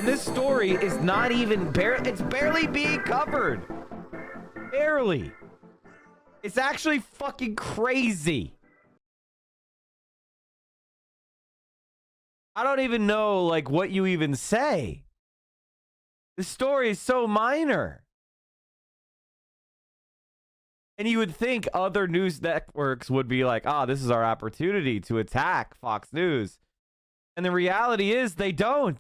And this story is not even it's barely being covered. Barely. It's actually fucking crazy. I don't even know like what you even say. The story is so minor. And you would think other news networks would be like, ah, this is our opportunity to attack Fox News. And the reality is they don't.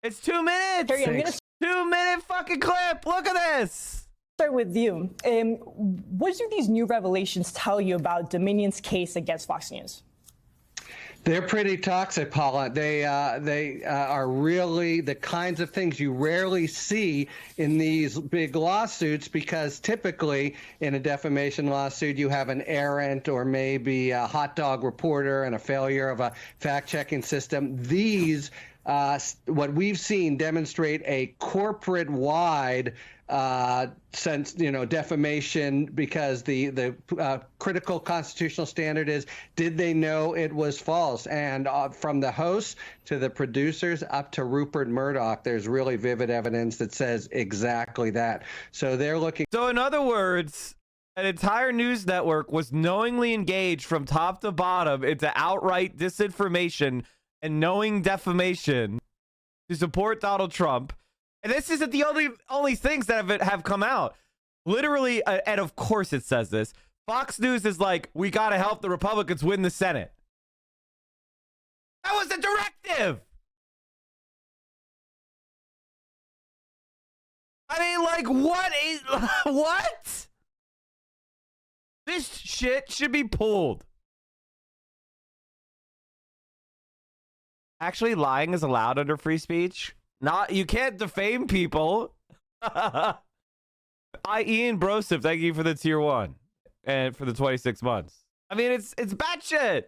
It's 2 minutes. Harry, I'm gonna 2 minute fucking clip. Look at this. start with you. What do these new revelations tell you about Dominion's case against Fox News? They're pretty toxic, Paula. They are really the kinds of things you rarely see in these big lawsuits, because typically in a defamation lawsuit you have an errant or maybe a hot dog reporter and a failure of a fact-checking system. These what we've seen demonstrate a corporate-wide defamation, because the critical constitutional standard is, did they know it was false? And from the hosts to the producers up to Rupert Murdoch, there's really vivid evidence that says exactly that. So they're looking. So in other words, an entire news network was knowingly engaged from top to bottom into outright disinformation and knowing defamation to support Donald Trump. And this isn't the only things that have come out. Literally, and of course it says this, Fox News is like, we got to help the Republicans win the Senate. That was the directive. I mean, like, what? This shit should be pulled. Actually, lying is allowed under free speech. You can't defame people. Ian Broseph, thank you for the tier 1 and for the 26 months. I mean, it's batshit.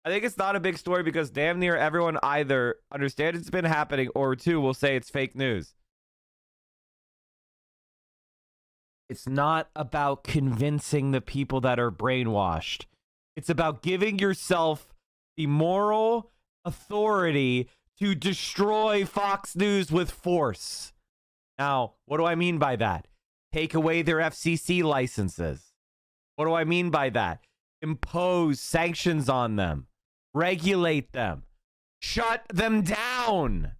I think it's not a big story because damn near everyone either understands it's been happening or two will say it's fake news. It's not about convincing the people that are brainwashed. It's about giving yourself the moral authority to destroy Fox News with force. Now, what do I mean by that? Take away their FCC licenses. What do I mean by that? Impose sanctions on them. Regulate them. Shut them down.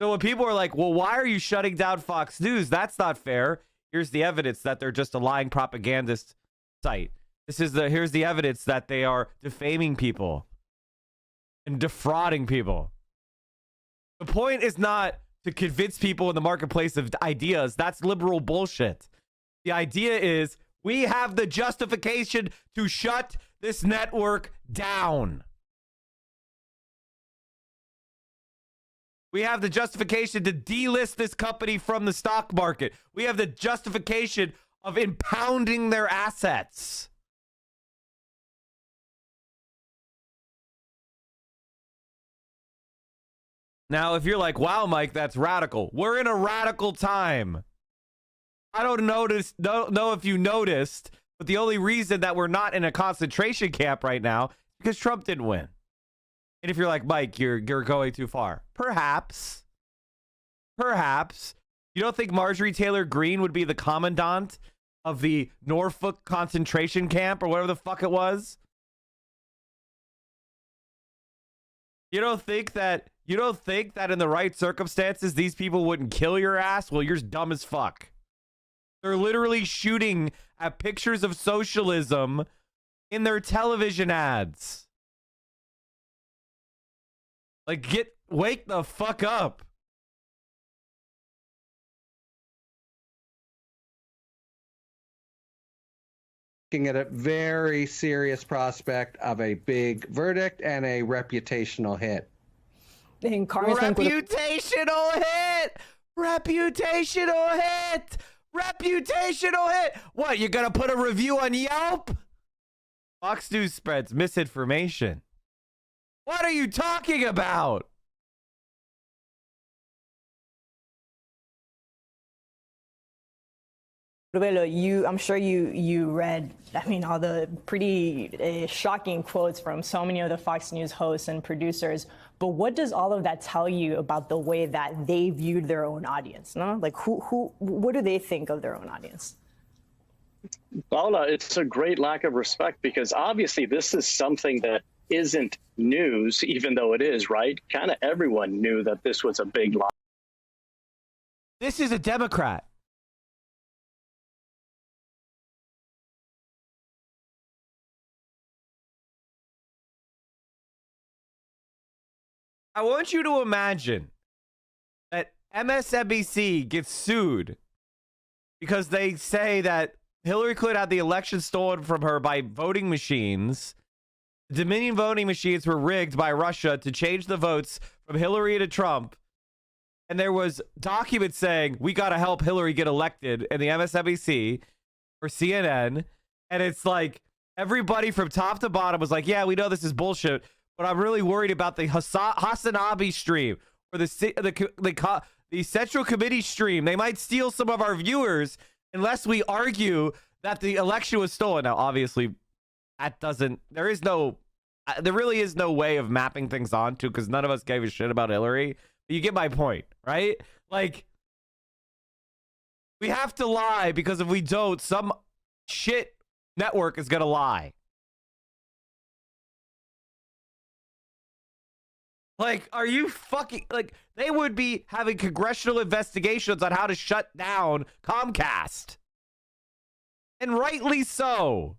So when people are like, well, why are you shutting down Fox News? That's not fair. Here's the evidence that they're just a lying propagandist site. Here's the evidence that they are defaming people and defrauding people. The point is not to convince people in the marketplace of ideas. That's liberal bullshit. The idea is we have the justification to shut this network down. We have the justification to delist this company from the stock market. We have the justification of impounding their assets. Now, if you're like, wow, Mike, that's radical. We're in a radical time. I don't know if you noticed, but the only reason that we're not in a concentration camp right now is because Trump didn't win. And if you're like, Mike, you're going too far. Perhaps. You don't think Marjorie Taylor Greene would be the commandant of the Norfolk concentration camp or whatever the fuck it was? You don't think that in the right circumstances these people wouldn't kill your ass? Well, you're dumb as fuck. They're literally shooting at pictures of socialism in their television ads. Like, wake the fuck up. Looking at a very serious prospect of a big verdict and a reputational hit. Reputational hit! What, you're gonna put a review on Yelp? Fox News spreads misinformation. What are you talking about? Rubelo, I'm sure you read, I mean, all the pretty shocking quotes from so many of the Fox News hosts and producers. But what does all of that tell you about the way that they viewed their own audience? No, like what do they think of their own audience? Paula, it's a great lack of respect, because obviously this is something that isn't news, even though it is, right? Kind of everyone knew that this was a big lie. This is a Democrat. I want you to imagine that MSNBC gets sued because they say that Hillary Clinton had the election stolen from her by voting machines. Dominion voting machines were rigged by Russia to change the votes from Hillary to Trump. And there was documents saying, we got to help Hillary get elected in the MSNBC or CNN. And it's like everybody from top to bottom was like, yeah, we know this is bullshit, but I'm really worried about the Hasanabi stream or the Central Committee stream. They might steal some of our viewers unless we argue that the election was stolen. Now, obviously, that doesn't, there really is no way of mapping things onto, because none of us gave a shit about Hillary. But you get my point, right? Like, we have to lie, because if we don't, some shit network is going to lie. Like, are you fucking, like, they would be having congressional investigations on how to shut down Comcast. And rightly so.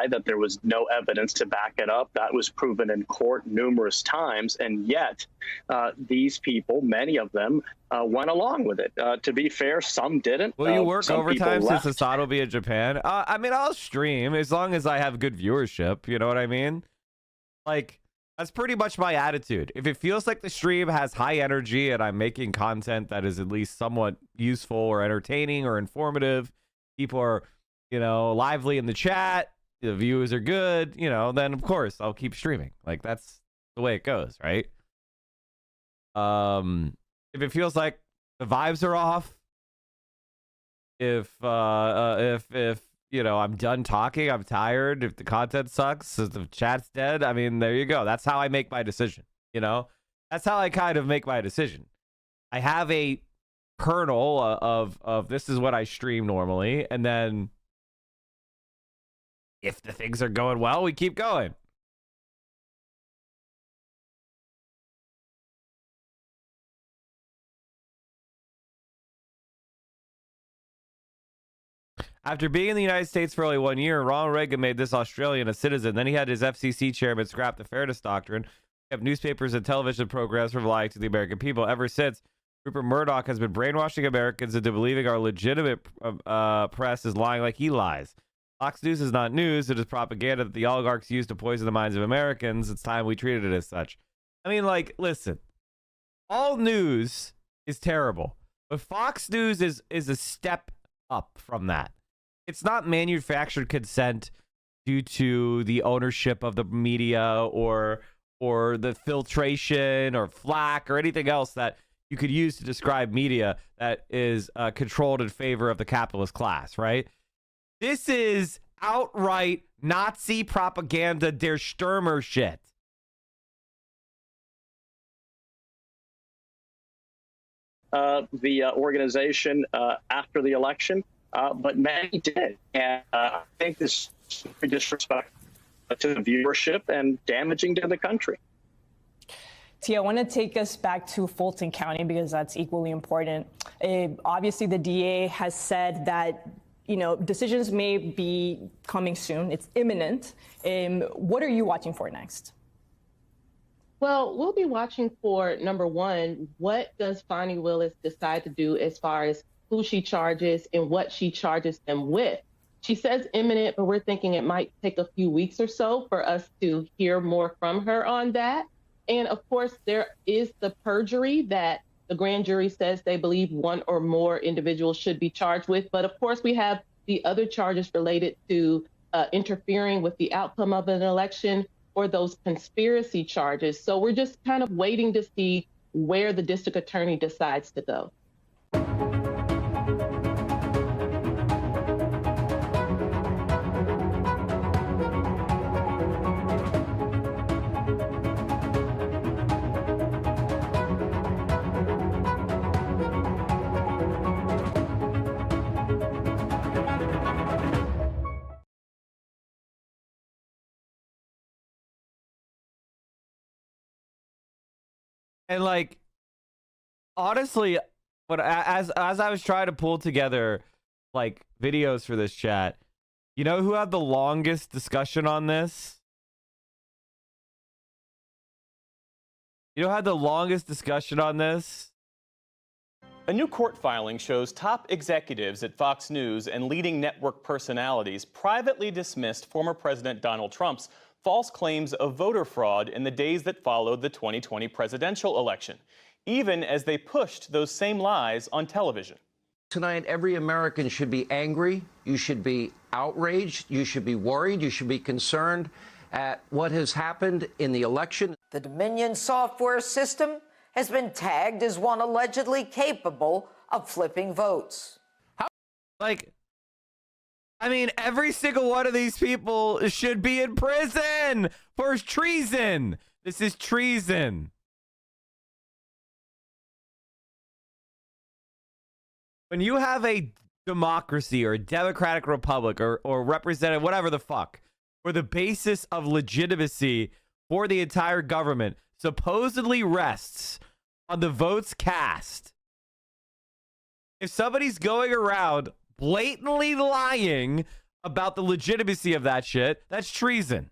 That there was no evidence to back it up. That was proven in court numerous times, and yet these people, many of them, went along with it. To be fair, some didn't. Will you work some overtime people since Assad will be in Japan? I mean, I'll stream as long as I have good viewership. You know what I mean? Like, that's pretty much my attitude. If it feels like the stream has high energy and I'm making content that is at least somewhat useful or entertaining or informative, people are, you know, lively in the chat, the views are good, you know, then of course I'll keep streaming. Like, that's the way it goes, right? If it feels like the vibes are off, if you know, I'm done talking, I'm tired, if the content sucks, if the chat's dead, I mean, there you go. That's how I make my decision, you know? That's how I kind of make my decision. I have a kernel of this is what I stream normally, and then if the things are going well, we keep going. After being in the United States for only 1 year, Ronald Reagan made this Australian a citizen. Then he had his FCC chairman scrap the Fairness Doctrine, kept newspapers and television programs from lying to the American people. Ever since, Rupert Murdoch has been brainwashing Americans into believing our legitimate press is lying like he lies. Fox News is not news. It is propaganda that the oligarchs use to poison the minds of Americans. It's time we treated it as such. I mean, like, listen, all news is terrible, but Fox News is a step up from that. It's not manufactured consent due to the ownership of the media or the filtration or flack or anything else that you could use to describe media that is controlled in favor of the capitalist class, right? This is outright Nazi propaganda, der Stürmer shit. The organization after the election, but many did. And I think this is disrespect to the viewership and damaging to the country. Tia, I want to take us back to Fulton County because that's equally important. Obviously, the DA has said that, you know, decisions may be coming soon. It's imminent. What are you watching for next? Well, we'll be watching for, number one, what does Fani Willis decide to do as far as who she charges and what she charges them with. She says imminent, but we're thinking it might take a few weeks or so for us to hear more from her on that. And of course, there is the perjury that the grand jury says they believe one or more individuals should be charged with. But of course, we have the other charges related to interfering with the outcome of an election or those conspiracy charges. So we're just kind of waiting to see where the district attorney decides to go. And like, honestly, but as I was trying to pull together like videos for this chat, you know who had the longest discussion on this? You know who had the longest discussion on this? A new court filing shows top executives at Fox News and leading network personalities privately dismissed former President Donald Trump's false claims of voter fraud in the days that followed the 2020 presidential election, even as they pushed those same lies on television. Tonight, every American should be angry. You should be outraged. You should be worried. You should be concerned at what has happened in the election. The Dominion software system has been tagged as one allegedly capable of flipping votes. Like, I mean, every single one of these people should be in prison for treason. This is treason. When you have a democracy or a democratic republic or representative, whatever the fuck, where the basis of legitimacy for the entire government supposedly rests on the votes cast, if somebody's going around blatantly lying about the legitimacy of that shit, that's treason.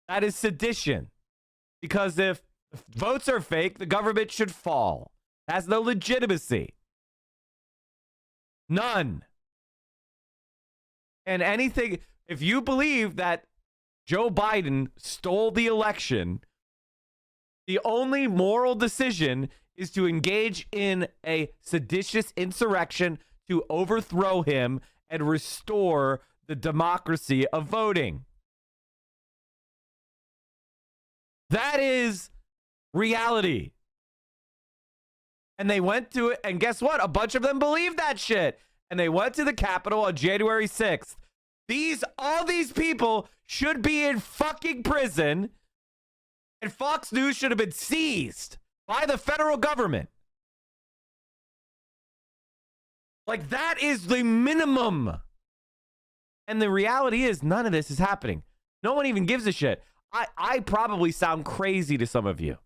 That is sedition. Because if votes are fake, the government should fall. It has no legitimacy. None. And anything, if you believe that Joe Biden stole the election, the only moral decision is to engage in a seditious insurrection to overthrow him and restore the democracy of voting. That is reality. And they went to it, and guess what? A bunch of them believed that shit. And they went to the Capitol on January 6th. All these people should be in fucking prison, and Fox News should have been seized by the federal government. Like, that is the minimum. And the reality is, none of this is happening. No one even gives a shit. I probably sound crazy to some of you.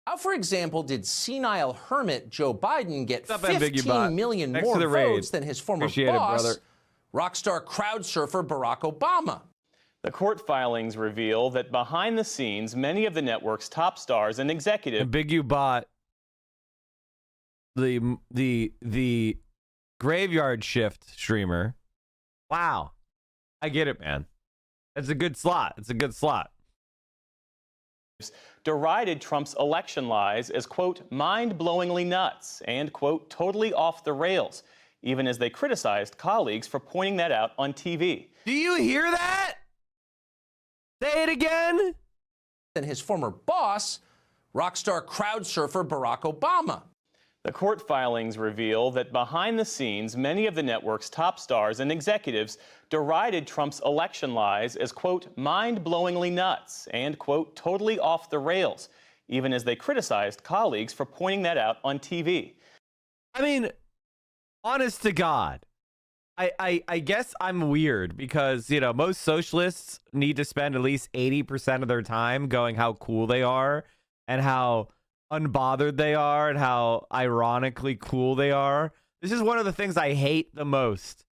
How, for example, did senile hermit Joe Biden get What's up, 15 million Thanks more for the raid. votes than his former Appreciate it, boss, brother. rock star crowd surfer Barack Obama? The court filings reveal that behind the scenes, many of the network's top stars and executives. And Big U bought the graveyard shift streamer. Wow. I get it, man. It's a good slot. It's a good slot. Derided Trump's election lies as, quote, mind-blowingly nuts and, quote, totally off the rails, even as they criticized colleagues for pointing that out on TV. Do you hear that? Say it again. And his former boss, rock star crowd surfer Barack Obama. The court filings reveal that behind the scenes, many of the network's top stars and executives derided Trump's election lies as, quote, mind-blowingly nuts and, quote, totally off the rails, even as they criticized colleagues for pointing that out on TV. I mean, honest to God, I guess I'm weird because, you know, most socialists need to spend at least 80% of their time going how cool they are and how unbothered they are and how ironically cool they are. This is one of the things I hate the most.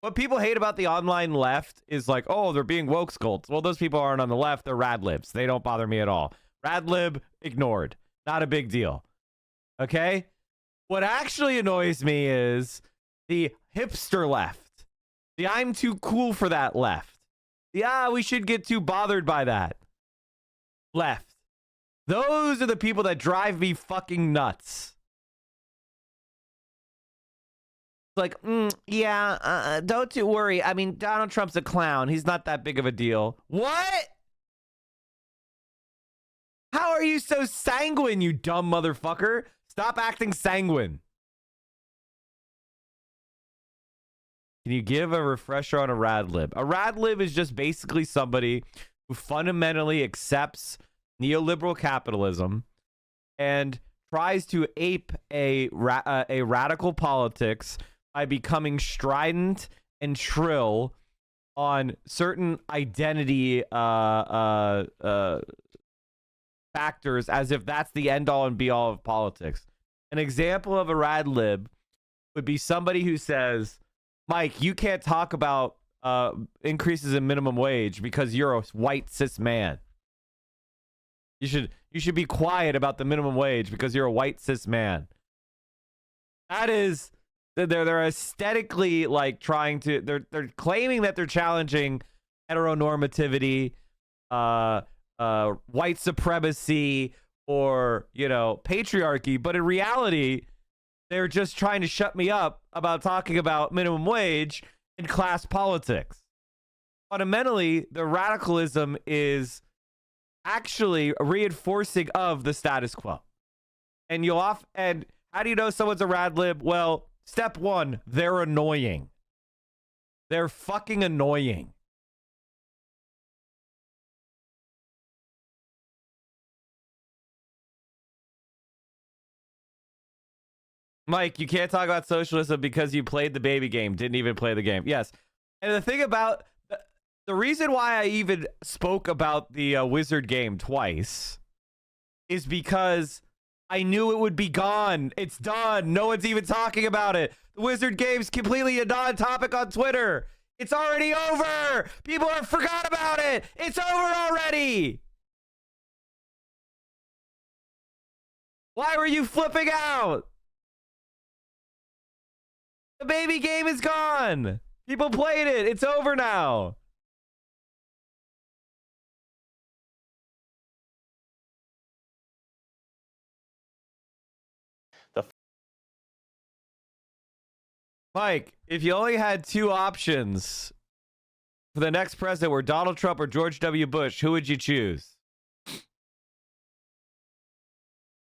What people hate about the online left is like, oh, they're being woke skulls. Well, those people aren't on the left. They're radlibs. They don't bother me at all. Radlib ignored. Not a big deal. Okay? What actually annoys me is the hipster left. The I'm too cool for that left. The we should get too bothered by that left. Those are the people that drive me fucking nuts. like, yeah, don't you worry. I mean, Donald Trump's a clown. He's not that big of a deal. What? How are you so sanguine, you dumb motherfucker? Stop acting sanguine. Can you give a refresher on a rad lib? A rad lib is just basically somebody who fundamentally accepts neoliberal capitalism and tries to ape a radical politics by becoming strident and shrill on certain identity factors, as if that's the end all and be all of politics. An example of a rad lib would be somebody who says, Mike, you can't talk about increases in minimum wage because you're a white cis man. You should be quiet about the minimum wage because you're a white cis man. That is, they're aesthetically like trying to, they're claiming that they're challenging heteronormativity, white supremacy, or, you know, patriarchy, but in reality, they're just trying to shut me up about talking about minimum wage and class politics. Fundamentally, the radicalism is actually reinforcing of the status quo. And and how do you know someone's a rad lib? Well, step one, they're annoying. They're fucking annoying. Mike, you can't talk about socialism because you played the baby game, didn't even play the game. Yes. And the thing about the reason why I even spoke about the Wizard game twice is because I knew it would be gone. It's done. No one's even talking about it. The Wizard game's completely a non-topic on Twitter. It's already over. People have forgot about it. It's over already. Why were you flipping out? The baby game is gone. People played it. It's over now. Mike, if you only had two options for the next president were Donald Trump or George W. Bush, who would you choose?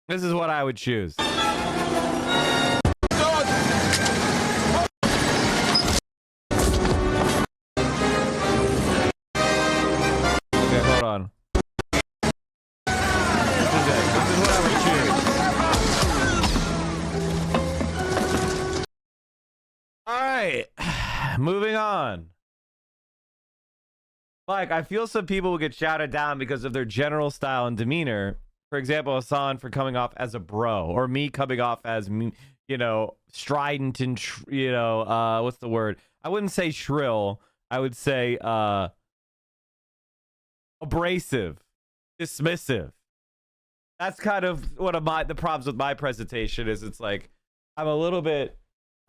This is what I would choose. Okay, hold on. This is it. This is what I would choose. All right, moving on. Like, I feel some people will get shouted down because of their general style and demeanor. For example, Hassan for coming off as a bro, or me coming off as, you know, strident and, you know, what's the word? I wouldn't say shrill. I would say abrasive, dismissive. That's kind of one of the problems with my presentation is it's like I'm a little bit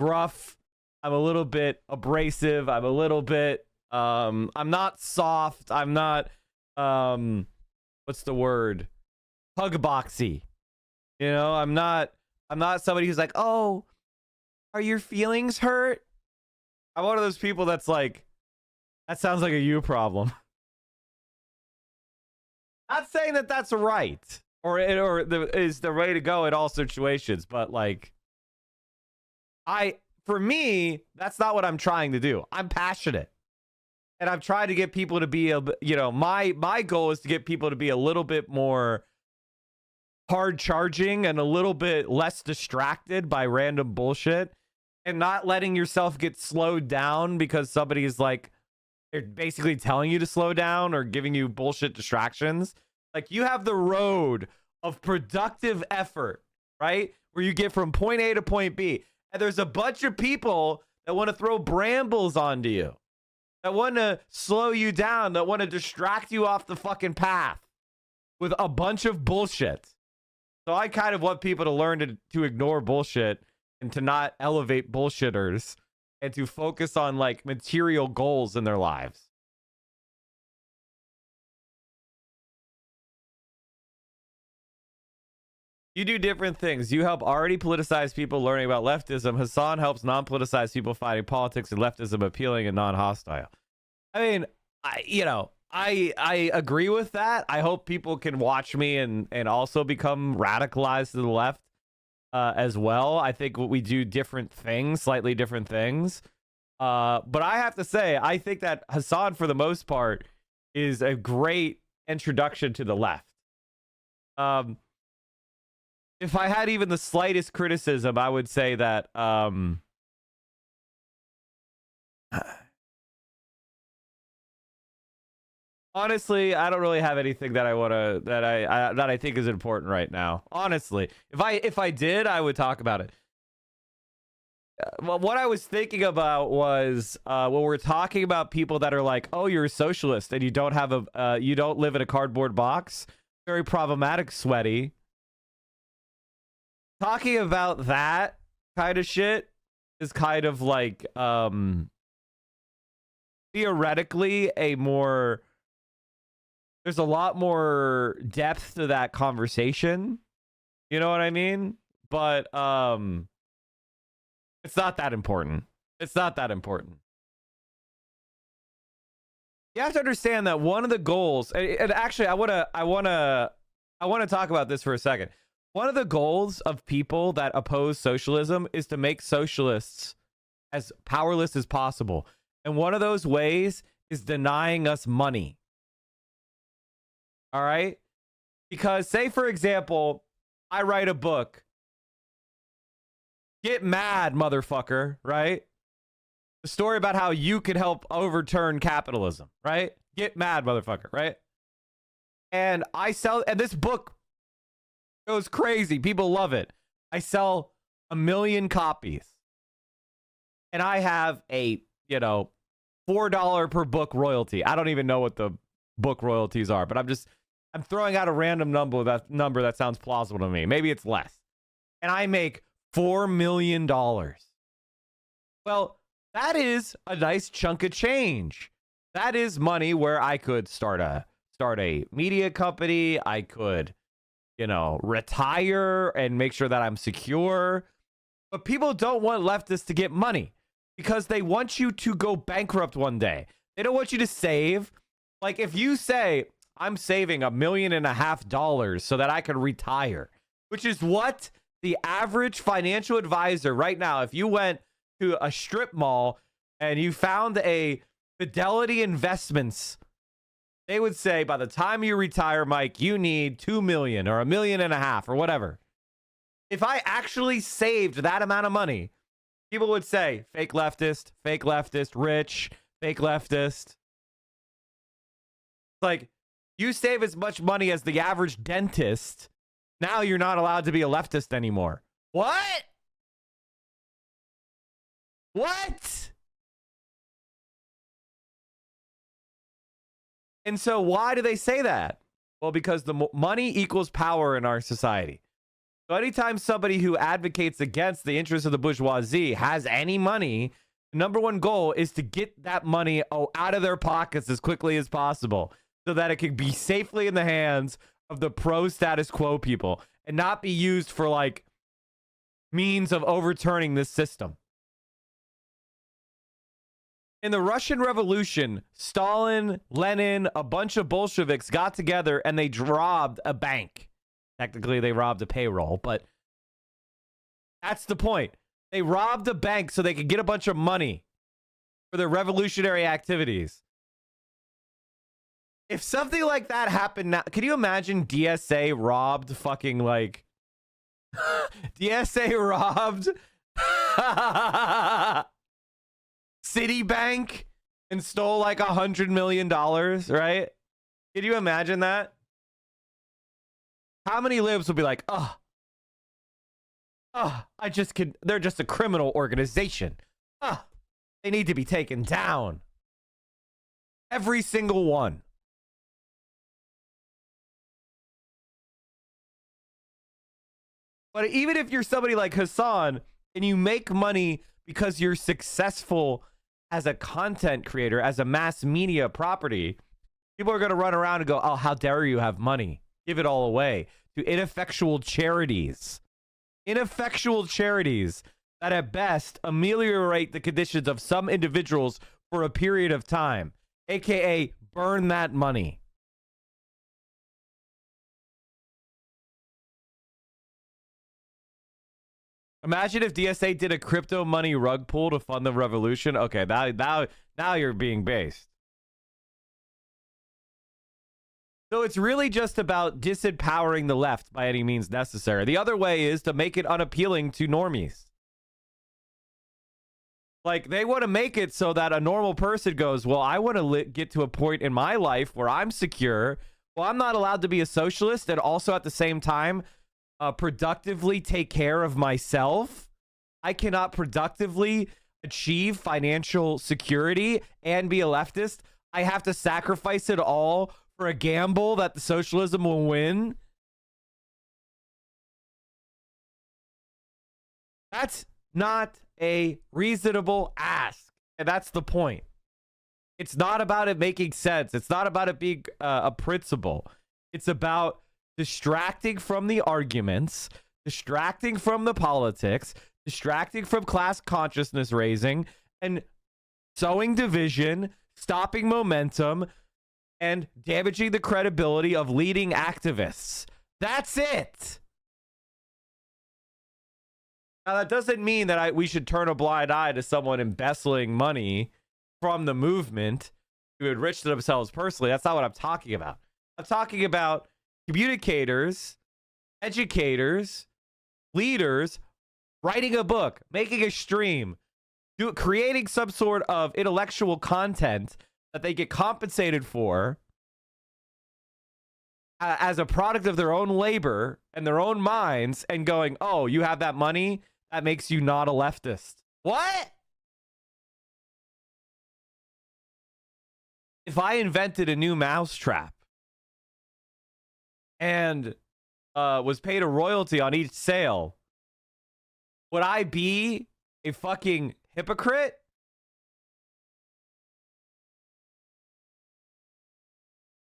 gruff. I'm a little bit abrasive. I'm a little bit, I'm not soft. I'm not, what's the word? Hug boxy. You know, I'm not somebody who's like, oh, are your feelings hurt? I'm one of those people that's like, that sounds like a you problem. Not saying that that's right is the way to go in all situations, but like, for me, that's not what I'm trying to do. I'm passionate. And I'm trying to get people to be, you know, my goal is to get people to be a little bit more hard charging and a little bit less distracted by random bullshit and not letting yourself get slowed down because somebody is like, they're basically telling you to slow down or giving you bullshit distractions. Like, you have the road of productive effort, right? Where you get from point A to point B. And there's a bunch of people that want to throw brambles onto you, that want to slow you down, that want to distract you off the fucking path with a bunch of bullshit. So I kind of want people to learn to ignore bullshit and to not elevate bullshitters and to focus on like material goals in their lives. You do different things. You help already politicized people learning about leftism. Hassan helps non-politicized people finding politics and leftism appealing and non-hostile. I mean, I agree with that. I hope people can watch me and also become radicalized to the left as well. I think we do different things, slightly different things. But I have to say, I think that Hassan, for the most part, is a great introduction to the left. If I had even the slightest criticism, I would say that honestly, I don't really have anything that I want to that I think is important right now. Honestly, if I did, I would talk about it. Well, what I was thinking about was when we're talking about people that are like, "Oh, you're a socialist and you don't have you don't live in a cardboard box." Very problematic, Sweaty. Talking about that kind of shit is kind of like theoretically there's a lot more depth to that conversation. You know what I mean? But it's not that important. It's not that important. You have to understand that one of the goals, and actually I want to talk about this for a second. One of the goals of people that oppose socialism is to make socialists as powerless as possible. And one of those ways is denying us money. All right? Because say, for example, I write a book. Get mad, motherfucker, right? The story about how you could help overturn capitalism, right? Get mad, motherfucker, right? And and this book goes crazy. People love it. I sell 1 million copies. And I have a, $4 per book royalty. I don't even know what the book royalties are, but I'm throwing out a random number that sounds plausible to me. Maybe it's less. And I make $4 million. Well, that is a nice chunk of change. That is money where I could start a media company. I could, retire and make sure that I'm secure. But people don't want leftists to get money because they want you to go bankrupt one day. They don't want you to save. Like if you say, I'm saving $1.5 million so that I can retire, which is what the average financial advisor right now, if you went to a strip mall and you found a Fidelity Investments, they would say by the time you retire, Mike, you need 2 million or $1.5 million or whatever. If I actually saved that amount of money, people would say fake leftist, rich, fake leftist. Like you save as much money as the average dentist. Now you're not allowed to be a leftist anymore. What? What? And so why do they say that? Well, because the money equals power in our society. So anytime somebody who advocates against the interests of the bourgeoisie has any money, the number one goal is to get that money out of their pockets as quickly as possible so that it can be safely in the hands of the pro-status quo people and not be used for like means of overturning this system. In the Russian Revolution, Stalin, Lenin, a bunch of Bolsheviks got together and they robbed a bank. Technically, they robbed a payroll, but that's the point. They robbed a bank so they could get a bunch of money for their revolutionary activities. If something like that happened now, can you imagine DSA robbed fucking like... DSA robbed... Citibank and stole like $100 million, right? Can you imagine that? How many libs would be like, they're just a criminal organization. They need to be taken down. Every single one. But even if you're somebody like Hassan and you make money because you're successful as a content creator, as a mass media property, people are going to run around and go, oh, how dare you have money? give it all away to ineffectual charities. Ineffectual charities that at best ameliorate the conditions of some individuals for a period of time, aka burn that money. Imagine if DSA did a crypto money rug pull to fund the revolution. Okay, now you're being based. So it's really just about disempowering the left by any means necessary. The other way is to make it unappealing to normies. Like, they want to make it so that a normal person goes, well, I want to get to a point in my life where I'm secure. Well, I'm not allowed to be a socialist and also at the same time productively take care of myself. I cannot productively achieve financial security and be a leftist. I have to sacrifice it all for a gamble that the socialism will win. That's not a reasonable ask. And that's the point. It's not about it making sense. It's not about it being a principle. It's about distracting from the arguments, distracting from the politics, distracting from class consciousness raising, and sowing division, stopping momentum, and damaging the credibility of leading activists. That's it. Now, that doesn't mean that we should turn a blind eye to someone embezzling money from the movement to enrich themselves personally. That's not what I'm talking about. I'm talking about communicators, educators, leaders writing a book, making a stream, creating some sort of intellectual content that they get compensated for as a product of their own labor and their own minds, and going, oh, you have that money? That makes you not a leftist. What? If I invented a new mousetrap and was paid a royalty on each sale, would I be a fucking hypocrite?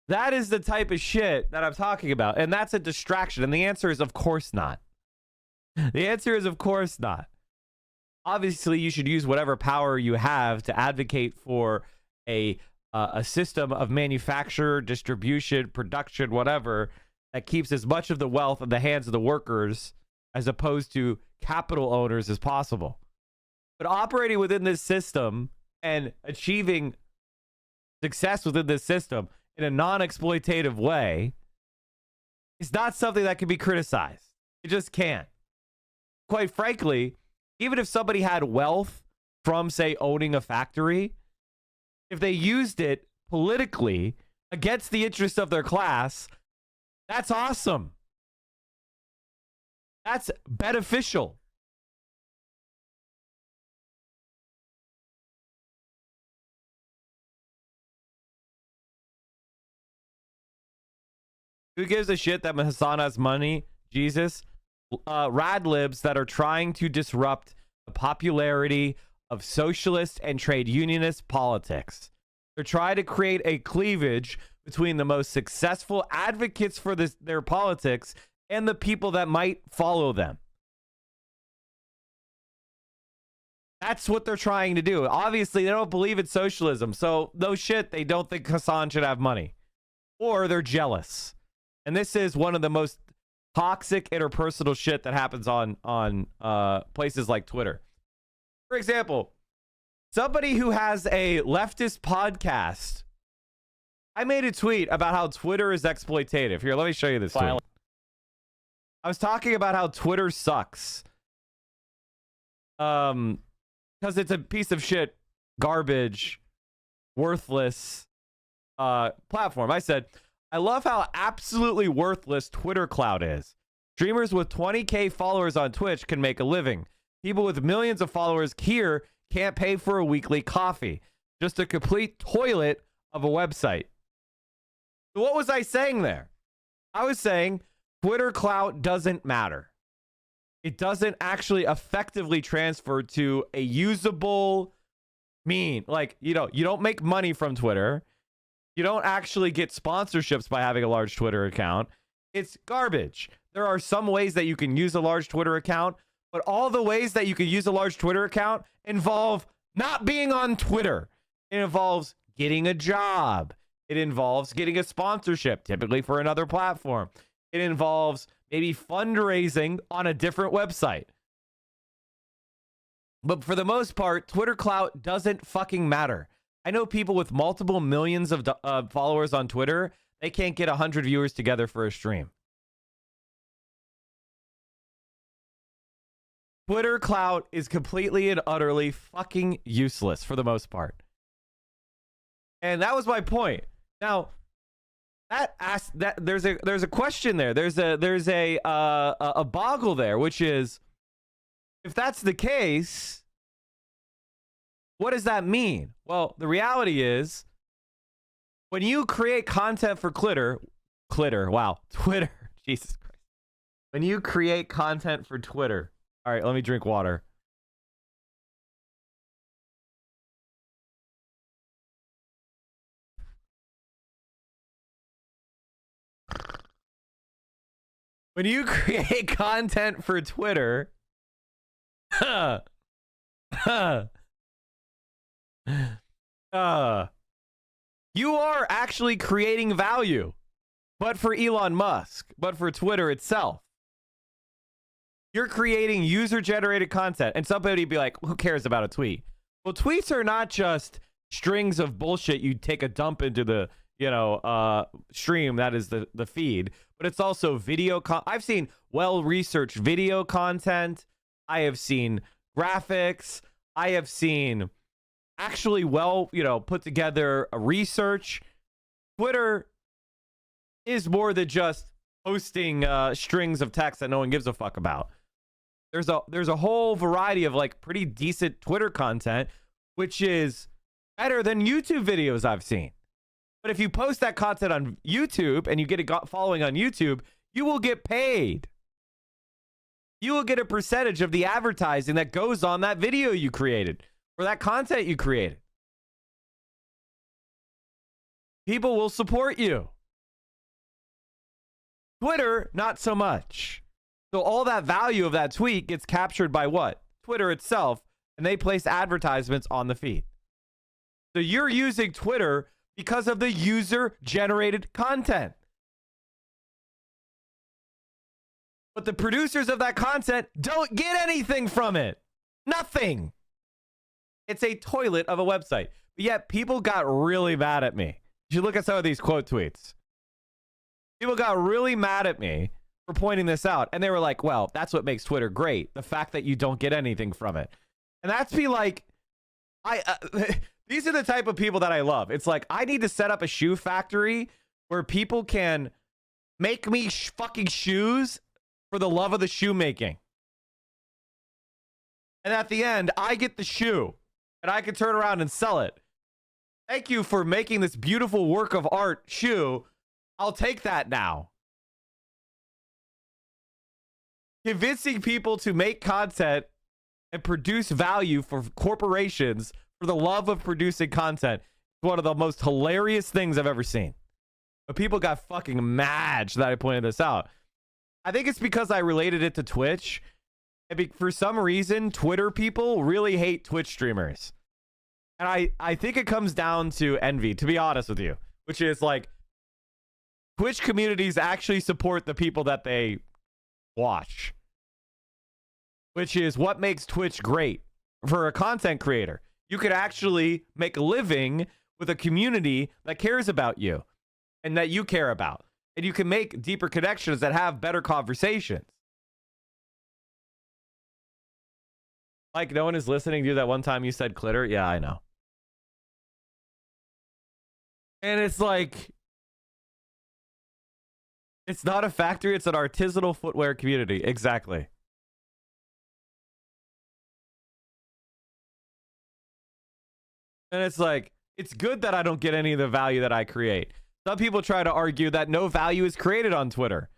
That is the type of shit that I'm talking about. And that's a distraction. And the answer is, of course not. The answer is, of course not. Obviously, you should use whatever power you have to advocate for a system of manufacture, distribution, production, whatever, that keeps as much of the wealth in the hands of the workers as opposed to capital owners as possible. But operating within this system and achieving success within this system in a non-exploitative way is not something that can be criticized. It just can't. Quite frankly, even if somebody had wealth from, say, owning a factory, if they used it politically against the interests of their class, that's awesome. That's beneficial. Who gives a shit that Hassan has money? Jesus. Rad libs that are trying to disrupt the popularity of socialist and trade unionist politics. They're trying to create a cleavage between the most successful advocates for their politics and the people that might follow them. That's what they're trying to do. Obviously, they don't believe in socialism, so no shit, they don't think Hassan should have money. Or they're jealous. And this is one of the most toxic interpersonal shit that happens on places like Twitter. For example, somebody who has a leftist podcast. I made a tweet about how Twitter is exploitative. Here, let me show you this tweet. I was talking about how Twitter sucks. Because it's a piece of shit, garbage, worthless platform. I said, I love how absolutely worthless Twitter clout is. Streamers with 20K followers on Twitch can make a living. People with millions of followers here can't pay for a weekly coffee. Just a complete toilet of a website. So what was I saying there? I was saying Twitter clout doesn't matter. It doesn't actually effectively transfer to a usable mean. Like, you don't make money from Twitter. You don't actually get sponsorships by having a large Twitter account. It's garbage. There are some ways that you can use a large Twitter account, but all the ways that you can use a large Twitter account involve not being on Twitter. It involves getting a job. It involves getting a sponsorship, typically for another platform. It involves maybe fundraising on a different website. But for the most part, Twitter clout doesn't fucking matter. I know people with multiple millions of followers on Twitter, they can't get 100 viewers together for a stream. Twitter clout is completely and utterly fucking useless for the most part. And that was my point. Now, there's a question there. There's a boggle there, which is, if that's the case, what does that mean? Well, the reality is, when you create content for Twitter, Jesus Christ. When you create content for Twitter, all right, let me drink water. When you create content for Twitter, you are actually creating value, but for Elon Musk, but for Twitter itself. You're creating user-generated content, and somebody would be like, who cares about a tweet? Well, tweets are not just strings of bullshit you take a dump into the, stream, that is the feed, but it's also video. I've seen well-researched video content. I have seen graphics. I have seen actually put together research. Twitter is more than just posting strings of text that no one gives a fuck about. There's a whole variety of like pretty decent Twitter content, which is better than YouTube videos I've seen. But if you post that content on YouTube and you get a following on YouTube, you will get paid. You will get a percentage of the advertising that goes on that video you created or that content you created. People will support you. Twitter, not so much. So all that value of that tweet gets captured by what? Twitter itself, and they place advertisements on the feed. So you're using Twitter because of the user-generated content. But the producers of that content don't get anything from it. Nothing. It's a toilet of a website. But yet people got really mad at me. You should look at some of these quote tweets. People got really mad at me for pointing this out. And they were like, well, that's what makes Twitter great. The fact that you don't get anything from it. And that's be like, these are the type of people that I love. It's like, I need to set up a shoe factory where people can make me fucking shoes for the love of the shoemaking. And at the end, I get the shoe and I can turn around and sell it. Thank you for making this beautiful work of art shoe. I'll take that now. Convincing people to make content and produce value for corporations for the love of producing content is one of the most hilarious things I've ever seen. But people got fucking mad that I pointed this out. I think it's because I related it to Twitch. And for some reason, Twitter people really hate Twitch streamers. And I think it comes down to envy, to be honest with you. Which is like, Twitch communities actually support the people that they watch. Which is what makes Twitch great for a content creator. You could actually make a living with a community that cares about you and that you care about. And you can make deeper connections that have better conversations. Like, no one is listening to you that one time you said clitter? Yeah, I know. And it's like, it's not a factory, it's an artisanal footwear community. Exactly. And it's like, it's good that I don't get any of the value that I create. Some people try to argue that no value is created on Twitter.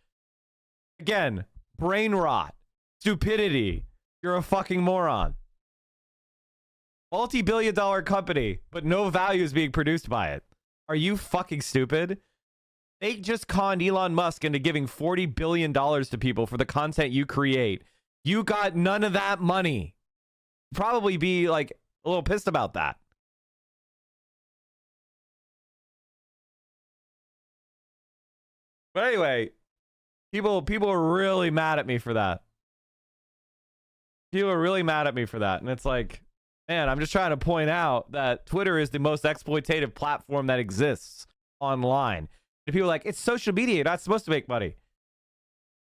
Again, brain rot, stupidity. You're a fucking moron. Multi-billion-dollar company, but no value is being produced by it. Are you fucking stupid? They just conned Elon Musk into giving $40 billion to people for the content you create. You got none of that money. Probably be like a little pissed about that. But anyway, people are really mad at me for that. People are really mad at me for that. And it's like, man, I'm just trying to point out that Twitter is the most exploitative platform that exists online. And people are like, it's social media. You're not supposed to make money.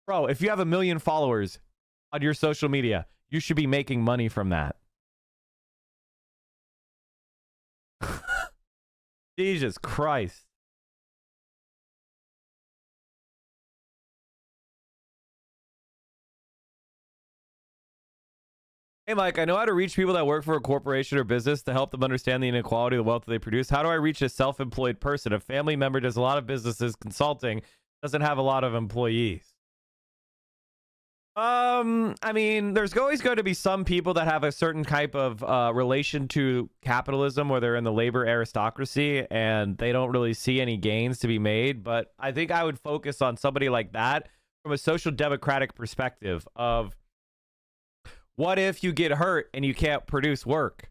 Bro, if you have 1 million followers on your social media, you should be making money from that. Jesus Christ. Hey, Mike, I know how to reach people that work for a corporation or business to help them understand the inequality of the wealth that they produce. How do I reach a self-employed person? A family member does a lot of businesses, consulting, doesn't have a lot of employees. I mean, there's always going to be some people that have a certain type of relation to capitalism, where they're in the labor aristocracy and they don't really see any gains to be made. But I think I would focus on somebody like that from a social democratic perspective of, what if you get hurt and you can't produce work?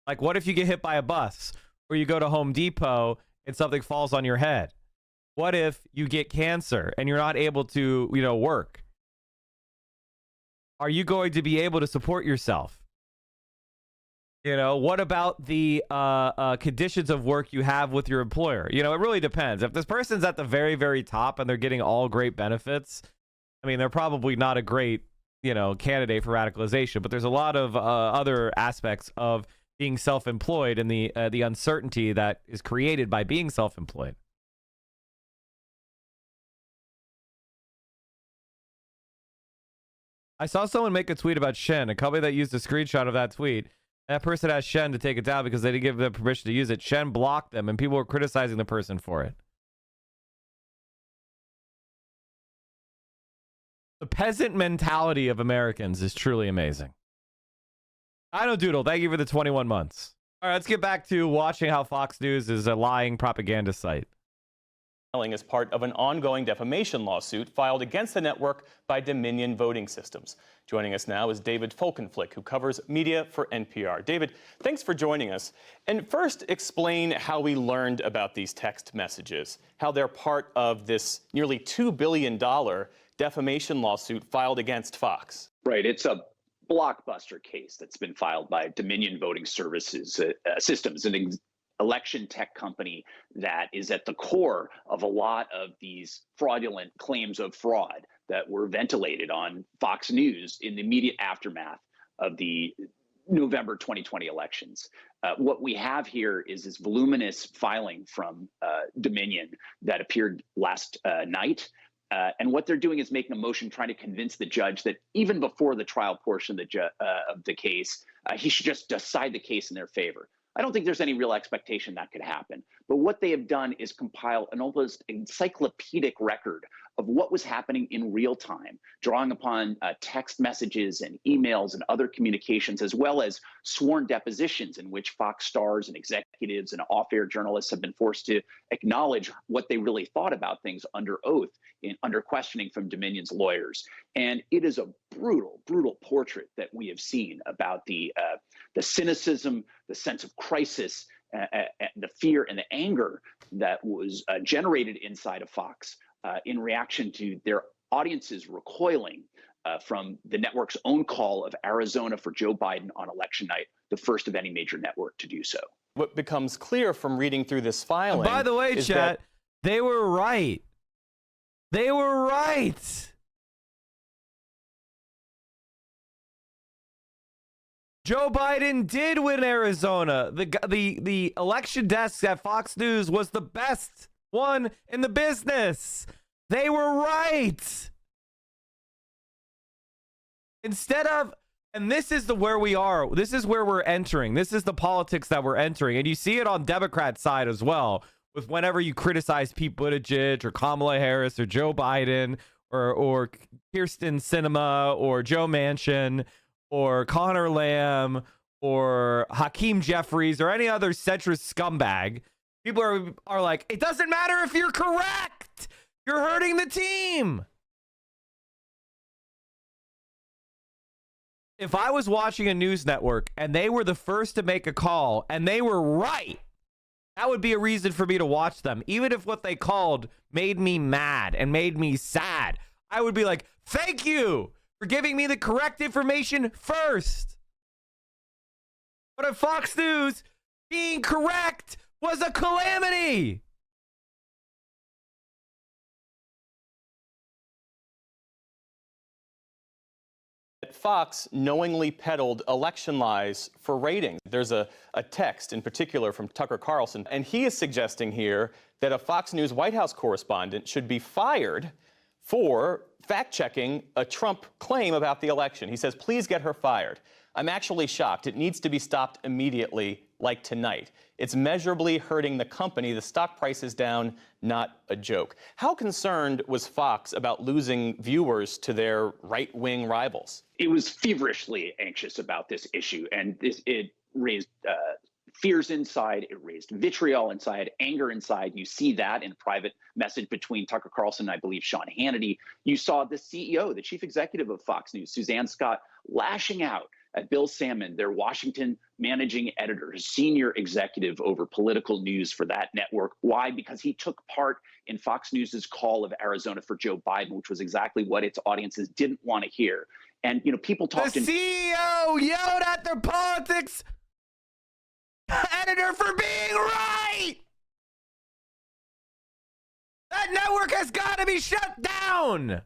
Like, what if you get hit by a bus, or you go to Home Depot and something falls on your head? What if you get cancer and you're not able to, work? Are you going to be able to support yourself? What about the conditions of work you have with your employer? It really depends. If this person's at the very, very top and they're getting all great benefits, I mean, they're probably not a great candidate for radicalization. But there's a lot of other aspects of being self-employed and the uncertainty that is created by being self-employed. I saw someone make a tweet about Shen, a company that used a screenshot of that tweet. That person asked Shen to take it down because they didn't give them permission to use it. Shen blocked them, and people were criticizing the person for it. The peasant mentality of Americans is truly amazing. I know, Doodle. Thank you for the 21 months. All right, let's get back to watching how Fox News is a lying propaganda site. As part of an ongoing defamation lawsuit filed against the network by Dominion Voting Systems. Joining us now is David Folkenflik, who covers media for NPR. David, thanks for joining us. And first, explain how we learned about these text messages, how they're part of this nearly $2 billion defamation lawsuit filed against Fox. Right. It's a blockbuster case that's been filed by Dominion Voting Services Systems, an election tech company that is at the core of a lot of these fraudulent claims of fraud that were ventilated on Fox News in the immediate aftermath of the November 2020 elections. What we have here is this voluminous filing from Dominion that appeared last night. And what they're doing is making a motion trying to convince the judge that even before the trial portion of the case, he should just decide the case in their favor. I don't think there's any real expectation that could happen. But what they have done is compile an almost encyclopedic record of what was happening in real time, drawing upon text messages and emails and other communications, as well as sworn depositions in which Fox stars and executives and off-air journalists have been forced to acknowledge what they really thought about things under oath, under questioning from Dominion's lawyers. And it is a brutal, brutal portrait that we have seen about the cynicism, the sense of crisis, the fear and the anger that was generated inside of Fox in reaction to their audiences recoiling from the network's own call of Arizona for Joe Biden on election night, the first of any major network to do so. What becomes clear from reading through this filing, by the way, chat, they were right. They were right. Joe Biden did win Arizona. The election desk at Fox News was the best one in the business. They were right. Instead of, and this is where we are. This is where we're entering. This is the politics that we're entering. And you see it on Democrats' side as well, with whenever you criticize Pete Buttigieg or Kamala Harris or Joe Biden or Kirsten Sinema or Joe Manchin or Connor Lamb or Hakeem Jeffries or any other centrist scumbag, people are like, it doesn't matter if you're correct. You're hurting the team. If I was watching a news network and they were the first to make a call and they were right, that would be a reason for me to watch them. Even if what they called made me mad and made me sad, I would be like, thank you for giving me the correct information first. But at Fox News, being correct was a calamity. Fox knowingly peddled election lies for ratings. There's a text in particular from Tucker Carlson, and he is suggesting here that a Fox News White House correspondent should be fired for fact-checking a Trump claim about the election. He says, please get her fired. I'm actually shocked. It needs to be stopped immediately, like tonight. It's measurably hurting the company. The stock price is down, not a joke. How concerned was Fox about losing viewers to their right-wing rivals? It was feverishly anxious about this issue, and it raised fears inside, it raised vitriol inside, anger inside. You see that in a private message between Tucker Carlson and I believe Sean Hannity. You saw the CEO, the chief executive of Fox News, Suzanne Scott, lashing out at Bill Salmon, their Washington managing editor, his senior executive over political news for that network. Why? Because he took part in Fox News's call of Arizona for Joe Biden, which was exactly what its audiences didn't want to hear. And, you know, people talked. The CEO yelled at their politics editor for being right. That network has got to be shut down.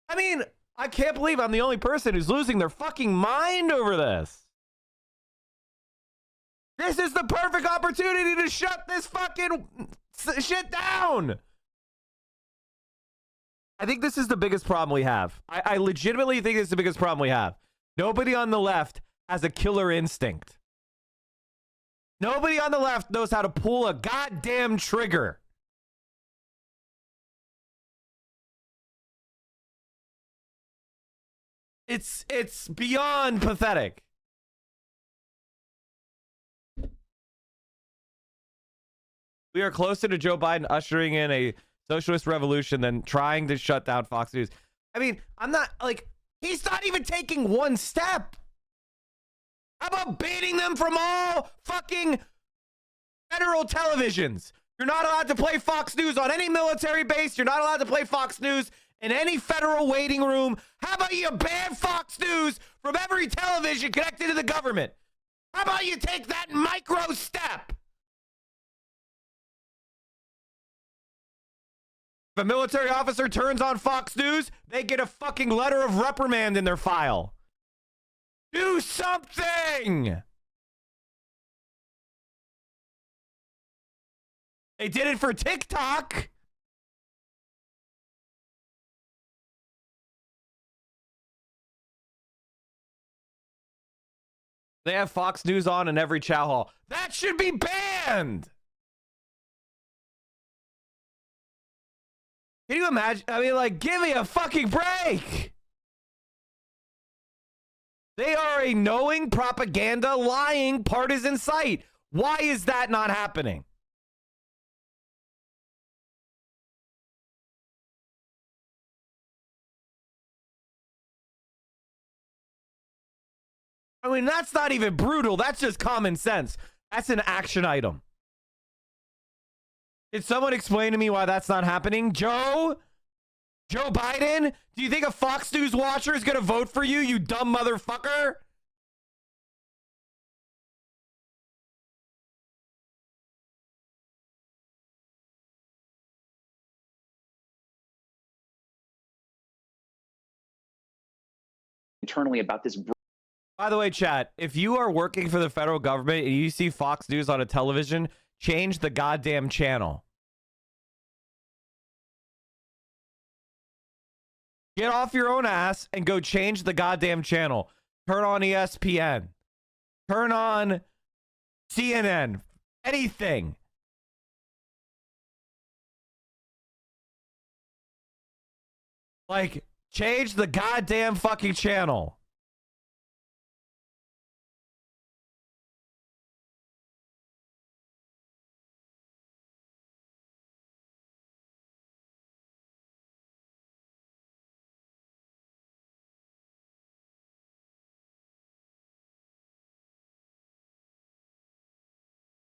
I mean, I can't believe I'm the only person who's losing their fucking mind over this. This is the perfect opportunity to shut this fucking shit down. I think this is the biggest problem we have. I legitimately think this is the biggest problem we have. Nobody on the left has a killer instinct. Nobody on the left knows how to pull a goddamn trigger. It's beyond pathetic. We are closer to Joe Biden ushering in a socialist revolution than trying to shut down Fox News. I mean, I'm not like, he's not even taking one step. How about banning them from all fucking federal televisions? You're not allowed to play Fox News on any military base. You're not allowed to play Fox News in any federal waiting room. How about you ban Fox News from every television connected to the government? How about you take that micro step? If a military officer turns on Fox News, they get a fucking letter of reprimand in their file. Do something! They did it for TikTok. They have Fox News on in every chow hall. That should be banned. Can you imagine? I mean, like, give me a fucking break. They are a knowing, propaganda, lying, partisan site. Why is that not happening? I mean, that's not even brutal. That's just common sense. That's an action item. Did someone explain to me why that's not happening? Joe Biden? Do you think a Fox News watcher is going to vote for you, you dumb motherfucker? Internally about this. By the way, chat, if you are working for the federal government and you see Fox News on a television, change the goddamn channel. Get off your own ass and go change the goddamn channel. Turn on ESPN. Turn on CNN. Anything. Like, change the goddamn fucking channel.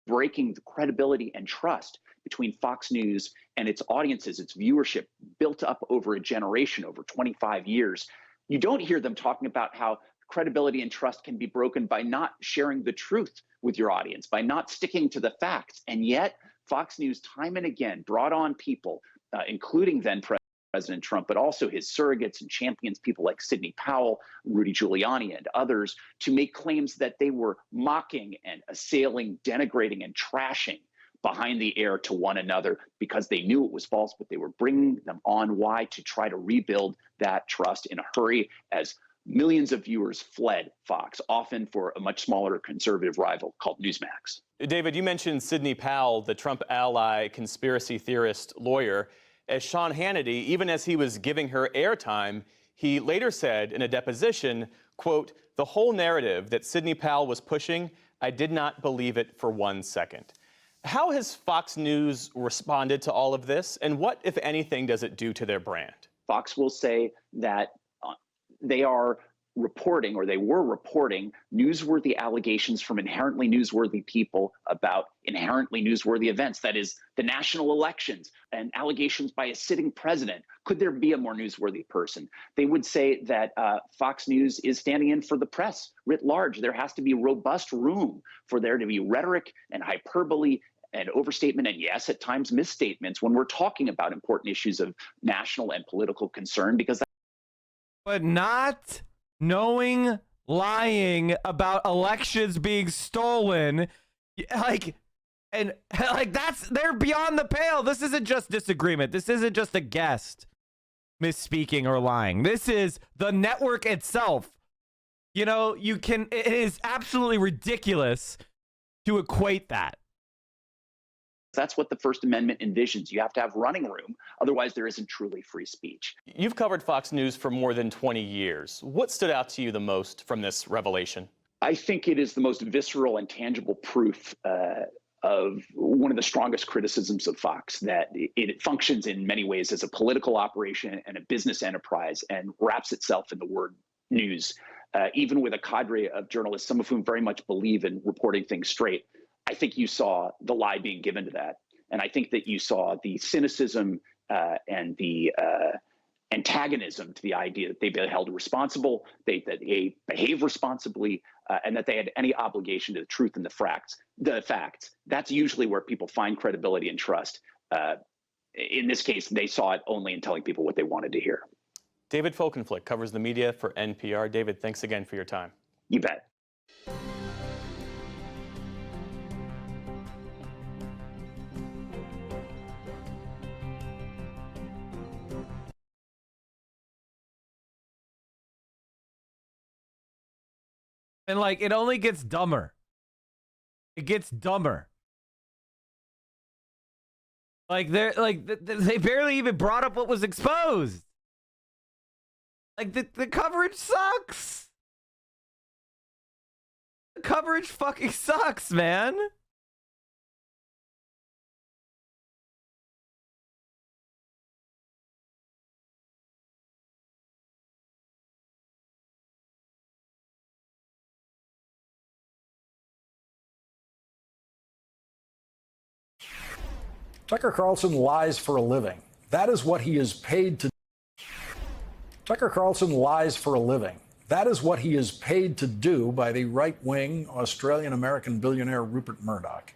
breaking the credibility and trust between Fox News and its audiences, its viewership built up over a generation, over 25 years. You don't hear them talking about how credibility and trust can be broken by not sharing the truth with your audience, by not sticking to the facts. And yet, Fox News time and again brought on people, including then President Trump, but also his surrogates and champions, people like Sidney Powell, Rudy Giuliani, and others, to make claims that they were mocking and assailing, denigrating, and trashing behind the air to one another because they knew it was false, but they were bringing them on. Why? To try to rebuild that trust in a hurry as millions of viewers fled Fox, often for a much smaller conservative rival called Newsmax. David, you mentioned Sidney Powell, the Trump ally, conspiracy theorist lawyer. As Sean Hannity, even as he was giving her airtime, he later said in a deposition, quote, "The whole narrative that Sidney Powell was pushing, I did not believe it for 1 second." How has Fox News responded to all of this, and what, if anything, does it do to their brand? Fox will say that they are reporting, or they were reporting, newsworthy allegations from inherently newsworthy people about inherently newsworthy events. That is, the national elections and allegations by a sitting president. Could there be a more newsworthy person? They would say that Fox News is standing in for the press writ large. There has to be robust room for there to be rhetoric and hyperbole and overstatement, and yes, at times misstatements when we're talking about important issues of national and political concern, because but not knowing, lying about elections being stolen, and that's, they're beyond the pale. This isn't just disagreement. This isn't just a guest misspeaking or lying. This is the network itself. You know, it is absolutely ridiculous to equate that. that's what the First Amendment envisions. You have to have running room. Otherwise, there isn't truly free speech. You've covered Fox News for more than 20 years. What stood out to you the most from this revelation? I think it is the most visceral and tangible proof of one of the strongest criticisms of Fox, that it functions in many ways as a political operation and a business enterprise and wraps itself in the word news, even with a cadre of journalists, some of whom very much believe in reporting things straight. I think you saw the lie being given to that. And I think that you saw the cynicism and the antagonism to the idea that they've been held responsible, that they behave responsibly, and that they had any obligation to the truth and the facts. That's usually where people find credibility and trust. In this case, they saw it only in telling people what they wanted to hear. David Folkenflik covers the media for NPR. David, thanks again for your time. You bet. And like, it only gets dumber. It gets dumber. Like they barely even brought up what was exposed. Like the coverage sucks. The coverage fucking sucks, man. Tucker Carlson lies for a living. That is what he is paid to do. Tucker Carlson lies for a living. That is what he is paid to do by the right-wing Australian-American billionaire Rupert Murdoch.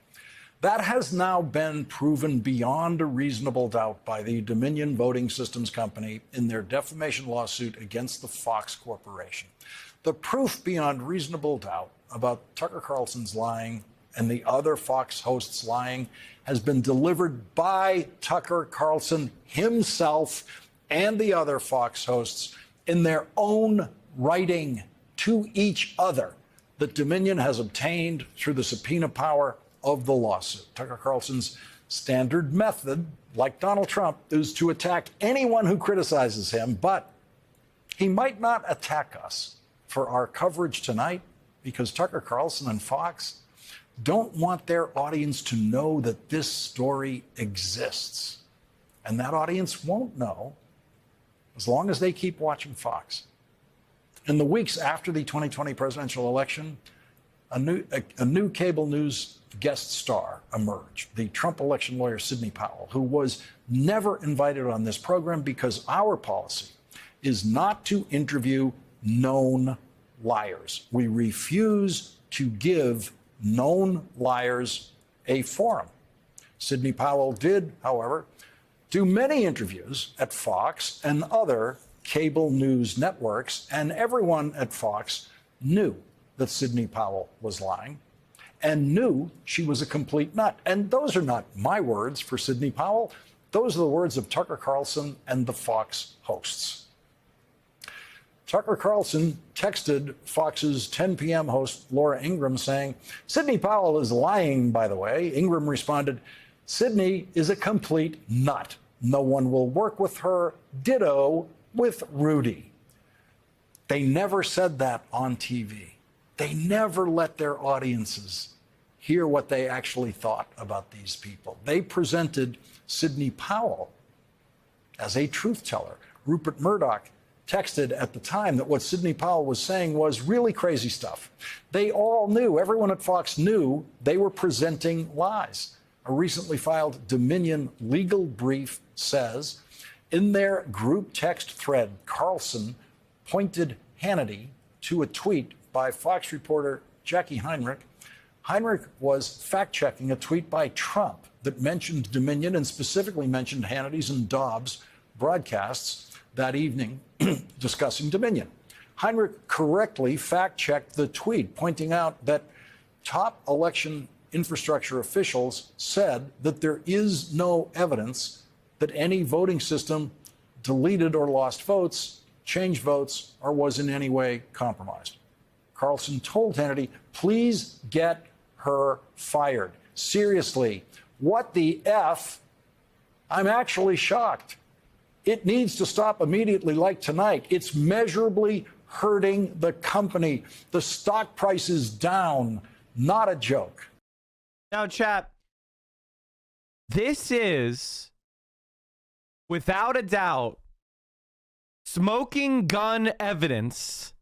That has now been proven beyond a reasonable doubt by the Dominion Voting Systems Company in their defamation lawsuit against the Fox Corporation. The proof beyond reasonable doubt about Tucker Carlson's lying and the other Fox hosts lying has been delivered by Tucker Carlson himself and the other Fox hosts in their own writing to each other that Dominion has obtained through the subpoena power of the lawsuit. Tucker Carlson's standard method, like Donald Trump, is to attack anyone who criticizes him, but he might not attack us for our coverage tonight because Tucker Carlson and Fox don't want their audience to know that this story exists. And that audience won't know as long as they keep watching Fox. In the weeks after the 2020 presidential election, a new cable news guest star emerged, the Trump election lawyer Sidney Powell, who was never invited on this program because our policy is not to interview known liars. We refuse to give known liars a forum. Sidney Powell did, however, do many interviews at Fox and other cable news networks, and everyone at Fox knew that Sidney Powell was lying and knew she was a complete nut. And those are not my words for Sidney Powell. Those are the words of Tucker Carlson and the Fox hosts. Tucker Carlson texted Fox's 10 p.m. host Laura Ingraham saying, "Sidney Powell is lying, by the way." Ingraham responded, "Sidney is a complete nut. No one will work with her. Ditto with Rudy." They never said that on TV. They never let their audiences hear what they actually thought about these people. They presented Sidney Powell as a truth teller. Rupert Murdoch texted at the time that what Sidney Powell was saying was really crazy stuff. They all knew, everyone at Fox knew, they were presenting lies. A recently filed Dominion legal brief says, in their group text thread, Carlson pointed Hannity to a tweet by Fox reporter Jackie Heinrich. Heinrich was fact-checking a tweet by Trump that mentioned Dominion and specifically mentioned Hannity's and Dobbs' broadcasts that evening discussing Dominion. Heinrich correctly fact-checked the tweet, pointing out that top election infrastructure officials said that there is no evidence that any voting system deleted or lost votes, changed votes, or was in any way compromised. Carlson told Hannity, "Please get her fired. Seriously, what the F? I'm actually shocked. It needs to stop immediately, like tonight. It's measurably hurting the company. The stock price is down. Not a joke." Now, chat, this is, without a doubt, smoking gun evidence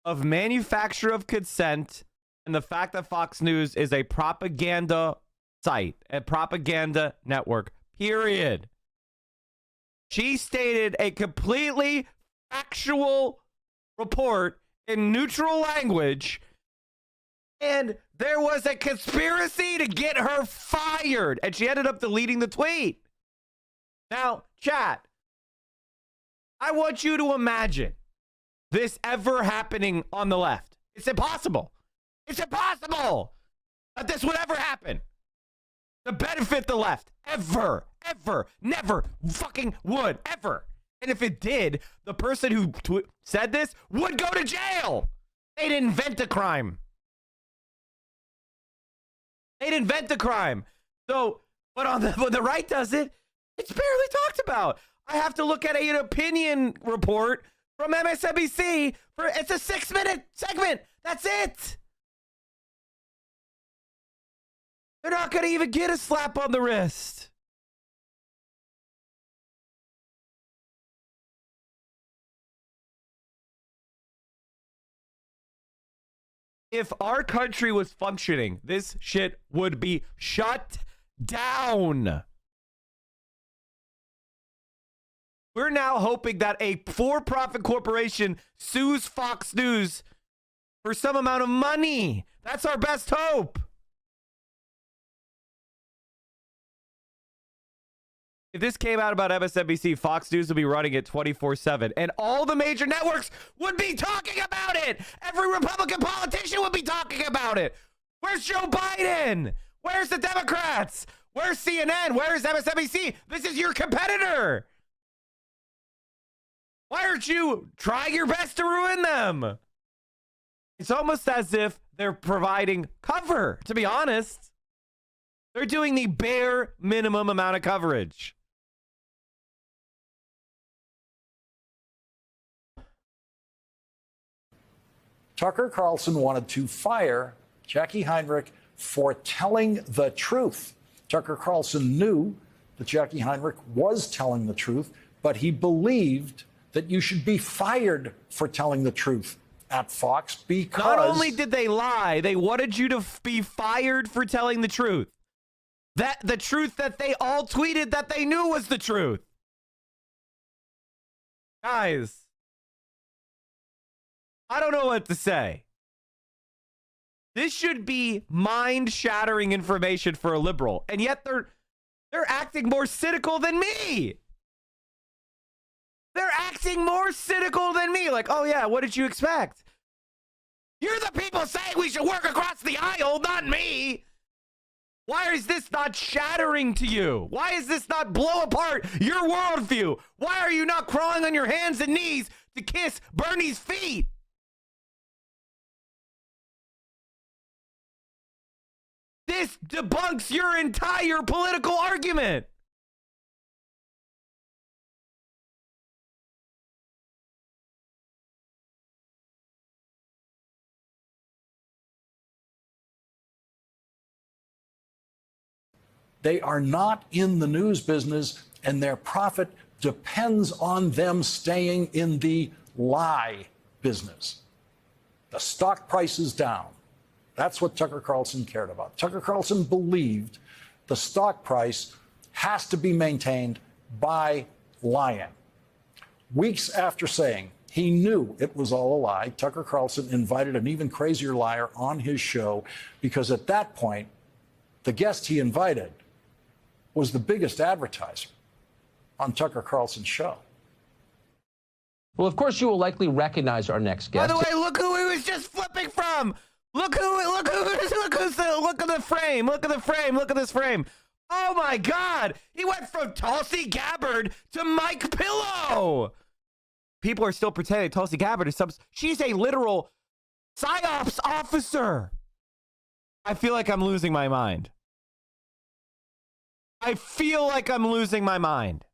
of manufacture of consent and the fact that Fox News is a propaganda site, a propaganda network, period. She stated a completely factual report in neutral language, and there was a conspiracy to get her fired, and she ended up deleting the tweet. Now, chat, I want you to imagine this ever happening on the left. It's impossible. It's impossible that this would ever happen to benefit the left. Ever, never fucking would, ever. And if it did, the person who said this would go to jail. They'd invent a crime. They'd invent the crime. So, but when the right does it, it's barely talked about. I have to look at an opinion report from MSNBC for it's a 6-minute segment. That's it. They're not going to even get a slap on the wrist. If our country was functioning, this shit would be shut down. We're now hoping that a for-profit corporation sues Fox News for some amount of money. That's our best hope. If this came out about MSNBC, Fox News would be running it 24/7, and all the major networks would be talking about it. Every Republican politician would be talking about it. Where's Joe Biden? Where's the Democrats? Where's CNN? Where's MSNBC? This is your competitor. Why aren't you trying your best to ruin them? It's almost as if they're providing cover, to be honest. They're doing the bare minimum amount of coverage. Tucker Carlson wanted to fire Jackie Heinrich for telling the truth. Tucker Carlson knew that Jackie Heinrich was telling the truth, but he believed that you should be fired for telling the truth at Fox because not only did they lie, they wanted you to be fired for telling the truth. The truth that they all tweeted that they knew was the truth. Guys, I don't know what to say. This should be mind-shattering information for a liberal, and yet they're acting more cynical than me. They're acting more cynical than me. Like, oh yeah, what did you expect? You're the people saying we should work across the aisle, not me. Why is this not shattering to you? Why is this not blow apart your worldview? Why are you not crawling on your hands and knees to kiss Bernie's feet? This debunks your entire political argument. they are not in the news business, and their profit depends on them staying in the lie business. The stock price is down. That's what Tucker Carlson cared about. Tucker Carlson believed the stock price has to be maintained by lying. Weeks after saying he knew it was all a lie, Tucker Carlson invited an even crazier liar on his show because at that point, the guest he invited was the biggest advertiser on Tucker Carlson's show. Well, of course, you will likely recognize our next guest. By the way, look who he was just flipping from. Look at the frame. Look at the frame. Look at this frame. Oh my God. He went from Tulsi Gabbard to Mike Pillow. People are still pretending Tulsi Gabbard is she's a literal PSYOPs officer. I feel like I'm losing my mind. I feel like I'm losing my mind.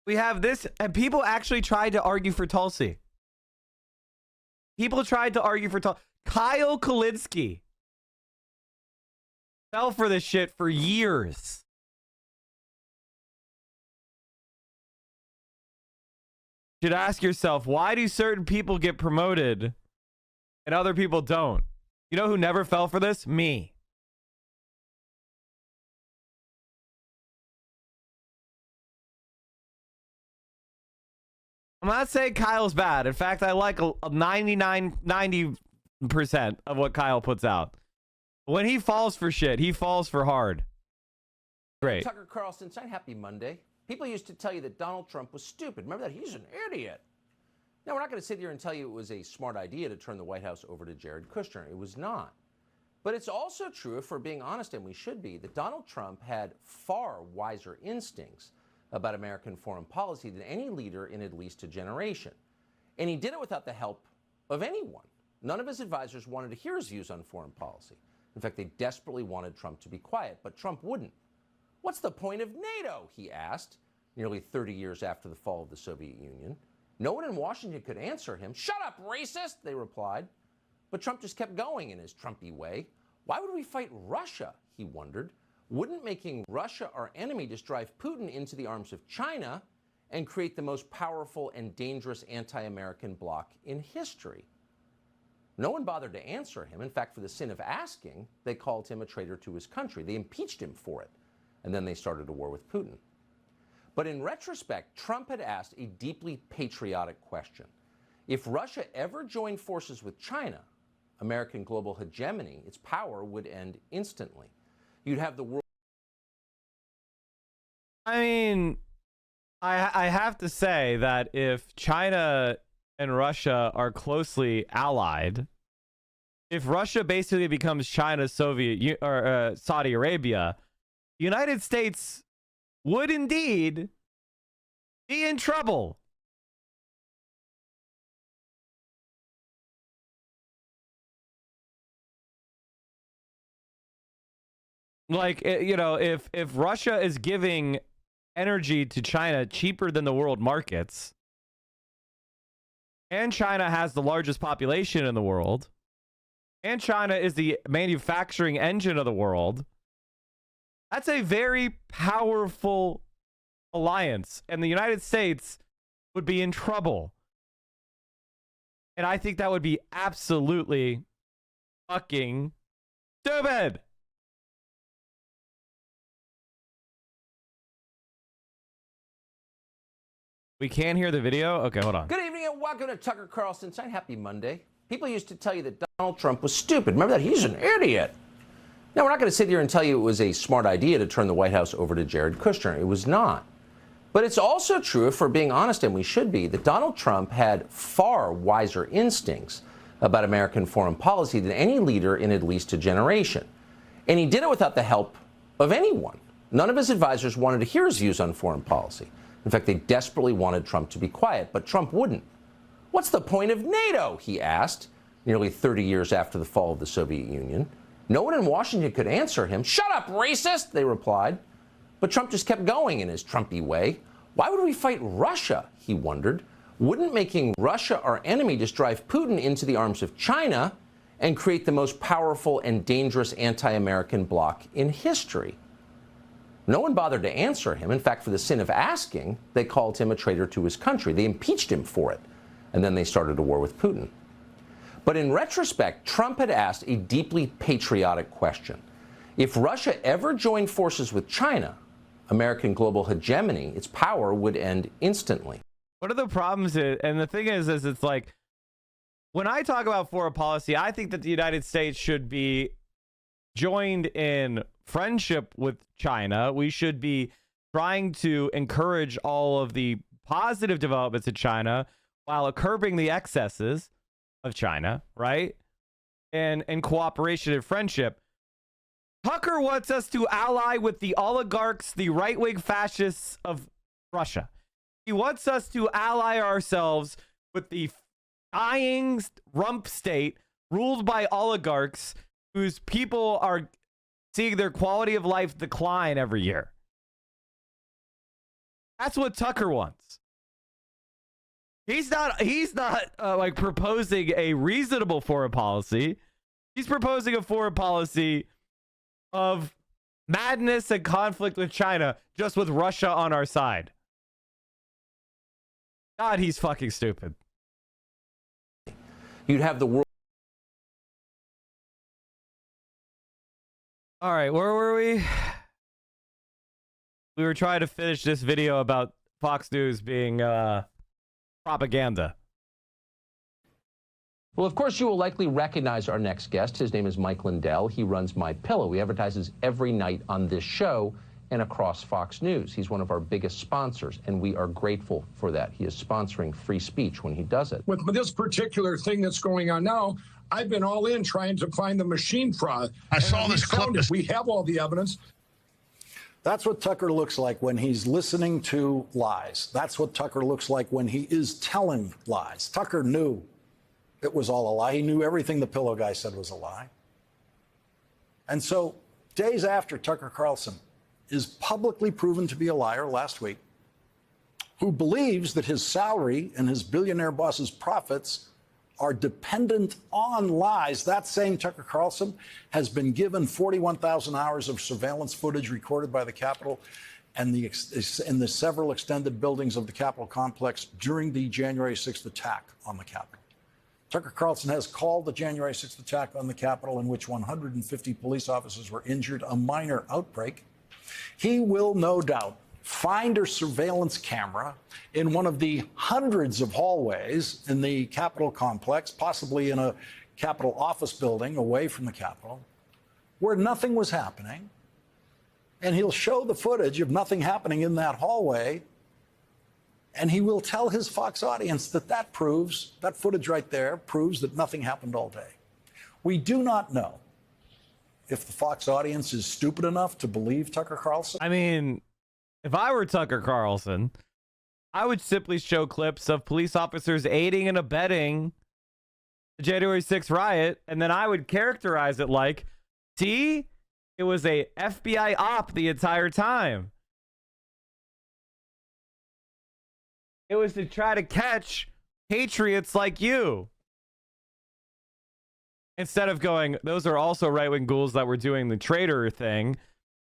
We have this, and people actually tried to argue for Tulsi. People tried to argue for Tulsi. Kyle Kulinski fell for this shit for years. You should ask yourself, why do certain people get promoted and other people don't? You know who never fell for this? Me. I'm not saying Kyle's bad. In fact, I like 90% of what Kyle puts out. When he falls for shit, he falls for hard. Great. Tucker Carlson, say happy Monday. People used to tell you that Donald Trump was stupid. Remember that? He's an idiot. Now, we're not going to sit here and tell you it was a smart idea to turn the White House over to Jared Kushner. It was not. But it's also true, if we're being honest, and we should be, that Donald Trump had far wiser instincts about American foreign policy than any leader in at least a generation. And he did it without the help of anyone. None of his advisors wanted to hear his views on foreign policy. In fact, they desperately wanted Trump to be quiet, but Trump wouldn't. What's the point of NATO? He asked, nearly 30 years after the fall of the Soviet Union. No one in Washington could answer him. Shut up, racist, they replied. But Trump just kept going in his Trumpy way. Why would we fight Russia, he wondered. Wouldn't making Russia our enemy just drive Putin into the arms of China and create the most powerful and dangerous anti-American bloc in history? No one bothered to answer him. In fact, for the sin of asking, they called him a traitor to his country. They impeached him for it. And then they started a war with Putin. But in retrospect, Trump had asked a deeply patriotic question. If Russia ever joined forces with China, American global hegemony, its power would end instantly. You'd have the world. I mean, I have to say that if China and Russia are closely allied, if Russia basically becomes China's Saudi Arabia, the United States would indeed be in trouble. Like, you know, if Russia is giving energy to China cheaper than the world markets, and China has the largest population in the world, and China is the manufacturing engine of the world, that's a very powerful alliance, and the United States would be in trouble. And I think that would be absolutely fucking stupid. We can't hear the video? Okay, hold on. Good evening and welcome to Tucker Carlson Tonight. Happy Monday. People used to tell you that Donald Trump was stupid. Remember that? He's an idiot. Now, we're not going to sit here and tell you it was a smart idea to turn the White House over to Jared Kushner. It was not. But it's also true, if we're being honest, and we should be, that Donald Trump had far wiser instincts about American foreign policy than any leader in at least a generation. And he did it without the help of anyone. None of his advisors wanted to hear his views on foreign policy. In fact, they desperately wanted Trump to be quiet, but Trump wouldn't. What's the point of NATO? He asked, nearly 30 years after the fall of the Soviet Union. No one in Washington could answer him. Shut up, racist, they replied. But Trump just kept going in his Trumpy way. Why would we fight Russia, he wondered. Wouldn't making Russia our enemy just drive Putin into the arms of China and create the most powerful and dangerous anti-American bloc in history? No one bothered to answer him. In fact, for the sin of asking, they called him a traitor to his country. They impeached him for it. And then they started a war with Putin. But in retrospect, Trump had asked a deeply patriotic question. If Russia ever joined forces with China, American global hegemony, its power would end instantly. One of the problems is, and the thing is it's like, when I talk about foreign policy, I think that the United States should be joined in friendship with China. We should be trying to encourage all of the positive developments in China while curbing the excesses of China, right? And cooperation and friendship. Tucker wants us to ally with the oligarchs, the right-wing fascists of Russia. He wants us to ally ourselves with the dying rump state ruled by oligarchs whose people are seeing their quality of life decline every year. That's what Tucker wants. He's not like proposing a reasonable foreign policy. He's proposing a foreign policy of madness and conflict with China, just with Russia on our side. God, he's fucking stupid. You'd have the world. All right, where were we? We were trying to finish this video about Fox News being propaganda. Well, of course, you will likely recognize our next guest. His name is Mike Lindell. He runs MyPillow. He advertises every night on this show and across Fox News. He's one of our biggest sponsors, and we are grateful for that. He is sponsoring free speech when he does it. With this particular thing that's going on now, I've been all in trying to find the machine fraud. I saw this clip. We have all the evidence. That's what Tucker looks like when he's listening to lies. That's what Tucker looks like when he is telling lies. Tucker knew it was all a lie. He knew everything the pillow guy said was a lie. And so days after Tucker Carlson is publicly proven to be a liar last week, who believes that his salary and his billionaire boss's profits are dependent on lies, that same Tucker Carlson has been given 41,000 hours of surveillance footage recorded by the Capitol and in the several extended buildings of the Capitol complex during the January 6th attack on the Capitol. Tucker Carlson has called the January 6th attack on the Capitol, in which 150 police officers were injured, a minor outbreak. He will no doubt find a surveillance camera in one of the hundreds of hallways in the Capitol complex, possibly in a Capitol office building away from the Capitol, where nothing was happening. And he'll show the footage of nothing happening in that hallway. And he will tell his Fox audience that that footage right there proves that nothing happened all day. We do not know if the Fox audience is stupid enough to believe Tucker Carlson. I mean, if I were Tucker Carlson, I would simply show clips of police officers aiding and abetting the January 6th riot, and then I would characterize it like, see, it was a FBI op the entire time. It was to try to catch patriots like you. Instead of going, those are also right-wing ghouls that were doing the traitor thing.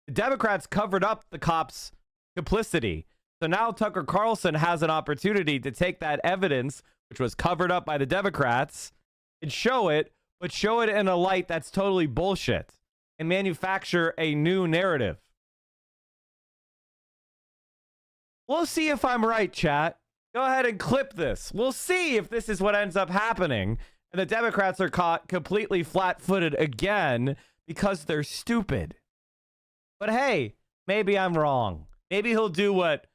The Democrats covered up the cops' complicity. So now Tucker Carlson has an opportunity to take that evidence, which was covered up by the Democrats, and show it, but show it in a light that's totally bullshit and manufacture a new narrative. We'll see if I'm right, chat. Go ahead and clip this. We'll see if this is what ends up happening. And the Democrats are caught completely flat-footed again because they're stupid. But hey, maybe I'm wrong. Maybe he'll do what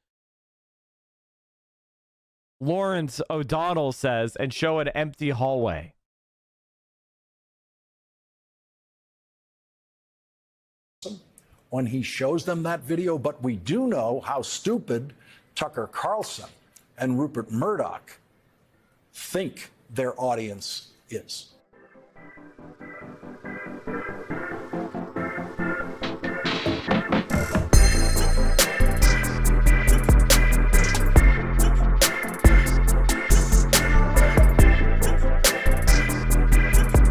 Lawrence O'Donnell says and show an empty hallway. When he shows them that video, but we do know how stupid Tucker Carlson and Rupert Murdoch think their audience is.